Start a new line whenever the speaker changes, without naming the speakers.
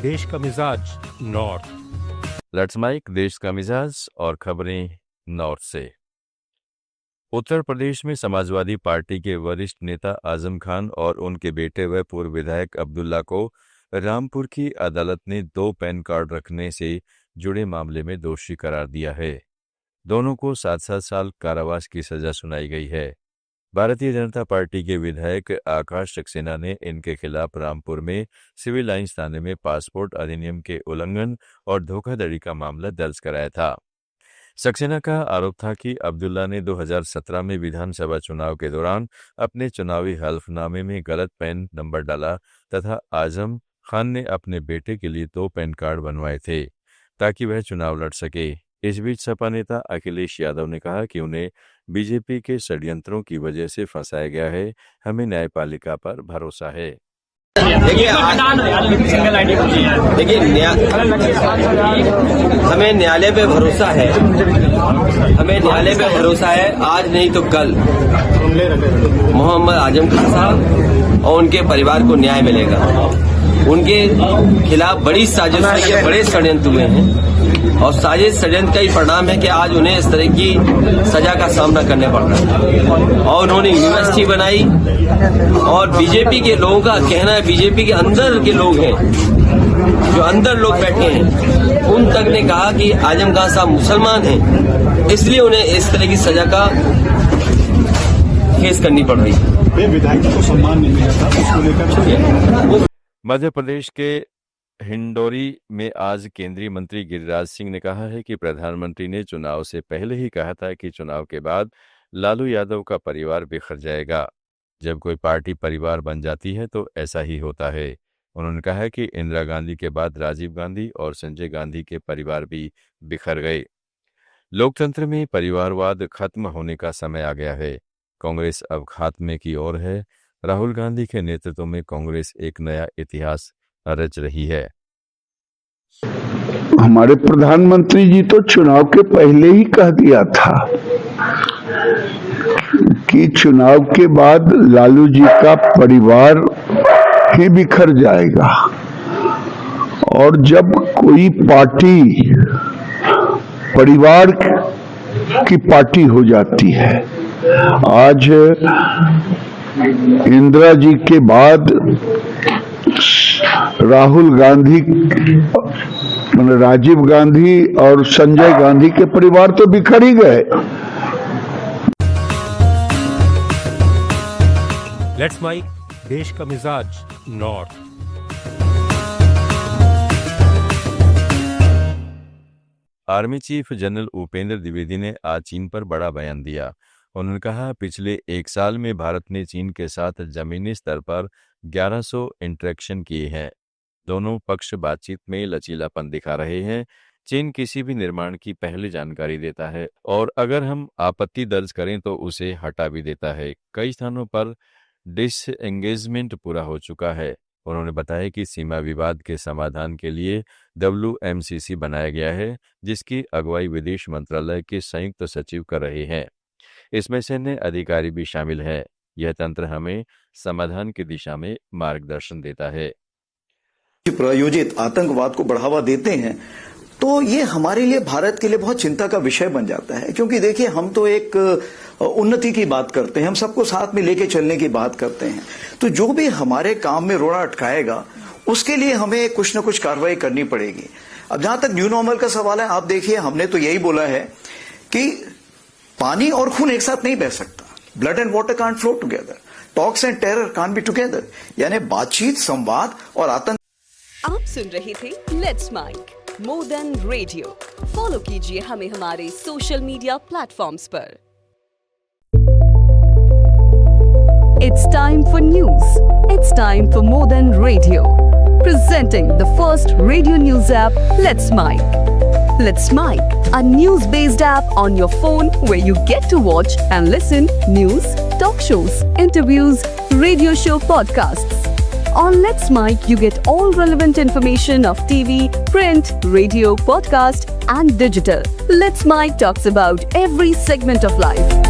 देश का मिजाज नॉर्थ।
लेट्स माइक देश का मिजाज और खबरें नॉर्थ से। उत्तर प्रदेश में समाजवादी पार्टी के वरिष्ठ नेता आजम खान और उनके बेटे व पूर्व विधायक अब्दुल्ला को रामपुर की अदालत ने 2 पैन कार्ड रखने से जुड़े मामले में दोषी करार दिया है। दोनों को 7-7 साल कारावास की सजा सुनाई गई है। भारतीय जनता पार्टी के विधायक आकाश सक्सेना ने इनके खिलाफ रामपुर में सिविल लाइंस थाने में पासपोर्ट अधिनियम के उल्लंघन और धोखाधड़ी का मामला दर्ज कराया था। सक्सेना का आरोप था कि अब्दुल्ला ने 2017 में विधानसभा चुनाव के दौरान अपने चुनावी हल्फनामे में गलत पैन नंबर डाला तथा आजम खान ने अपने बेटे के लिए 2 पैन कार्ड बनवाए थे ताकि वह चुनाव लड़ सके। इस बीच सपा नेता अखिलेश यादव ने कहा कि उन्हें बीजेपी के षड्यंत्रों की वजह से फंसाया गया है। हमें न्यायपालिका पर भरोसा है।
देखिए हमें न्यायालय पे भरोसा है। हमें न्यायालय पे भरोसा है। आज नहीं तो कल मोहम्मद आजम खान साहब और उनके परिवार को न्याय मिलेगा। उनके खिलाफ बड़ी साजिश हुई है, बड़े षड्यंत्र हुए हैं और साजिश षड्यंत्र का ही परिणाम है कि आज उन्हें इस तरह की सजा का सामना करने पड़ रहा है। और उन्होंने यूनिवर्सिटी बनाई और बीजेपी के लोगों का कहना है, बीजेपी के अंदर के लोग हैं, जो अंदर लोग बैठे हैं, उन तक ने कहा कि आजम खान साहब मुसलमान हैं, इसलिए उन्हें इस तरह की सजा का फेस करनी पड़ रही है।
विधायक को सम्मान नहीं मिला था, उसको लेकर
मध्य प्रदेश के हिंडौरी में आज केंद्रीय मंत्री गिरिराज सिंह ने कहा है कि प्रधानमंत्री ने चुनाव से पहले ही कहा था कि चुनाव के बाद लालू यादव का परिवार बिखर जाएगा। जब कोई पार्टी परिवार बन जाती है तो ऐसा ही होता है। उन्होंने कहा कि इंदिरा गांधी के बाद राजीव गांधी और संजय गांधी के परिवार भी बिखर गए। लोकतंत्र में परिवारवाद खत्म होने का समय आ गया है। कांग्रेस अब खात्मे की ओर है। राहुल गांधी के नेतृत्व में कांग्रेस एक नया इतिहास रच रही है।
हमारे प्रधानमंत्री जी तो चुनाव के पहले ही कह दिया था कि चुनाव के बाद लालू जी का परिवार ही बिखर जाएगा। और जब कोई पार्टी परिवार की पार्टी हो जाती है, आज इंदिरा जी के बाद राहुल गांधी, राजीव गांधी और संजय गांधी के परिवार तो बिखर ही गए।
लेट्स माइक देश का मिजाज north.
Army chief general Upendra Dwivedi ने आज चीन पर बड़ा बयान दिया। उन्होंने कहा, पिछले 1 साल में भारत ने चीन के साथ जमीनी स्तर पर 1100 इंटरेक्शन किए हैं। दोनों पक्ष बातचीत में लचीलापन दिखा रहे हैं। चीन किसी भी निर्माण की पहले जानकारी देता है और अगर हम आपत्ति दर्ज करें तो उसे हटा भी देता है। कई स्थानों पर डिसएंगेजमेंट पूरा हो चुका है। उन्होंने बताया कि सीमा विवाद के समाधान के लिए WMCC बनाया गया है, जिसकी अगुवाई विदेश मंत्रालय के संयुक्त सचिव कर रहे हैं। इसमें सैन्य अधिकारी भी शामिल है। यह तंत्र हमें समाधान की दिशा में मार्गदर्शन देता है।
प्रायोजित आतंकवाद को बढ़ावा देते हैं तो ये हमारे लिए, भारत के लिए बहुत चिंता का विषय बन जाता है। क्योंकि देखिए, हम तो एक उन्नति की बात करते हैं, हम सबको साथ में लेके चलने की बात करते हैं। तो जो भी हमारे काम में रोड़ा अटकाएगा, उसके लिए हमें कुछ न कुछ कार्रवाई करनी पड़ेगी। अब जहां तक न्यू नॉर्मल का सवाल है, आप देखिए, हमने तो यही बोला है कि पानी और खून एक साथ नहीं बह सकता। Blood and water can't flow together, talks and terror can't be together. यानी बातचीत, संवाद और आतंक।
आप सुन रहे थे let's mike more than radio. Follow कीजिए हमें हमारे सोशल मीडिया प्लेटफॉर्म्स पर। It's time for news. It's time for more than radio. Presenting the first radio news app, Let's Mic. Let's Mic, a news-based app on your phone where you get to watch and listen news, talk shows, interviews, radio show podcasts. On Let's Mic, you get all relevant information of TV, print, radio, podcast, and digital. Let's Mic talks about every segment of life.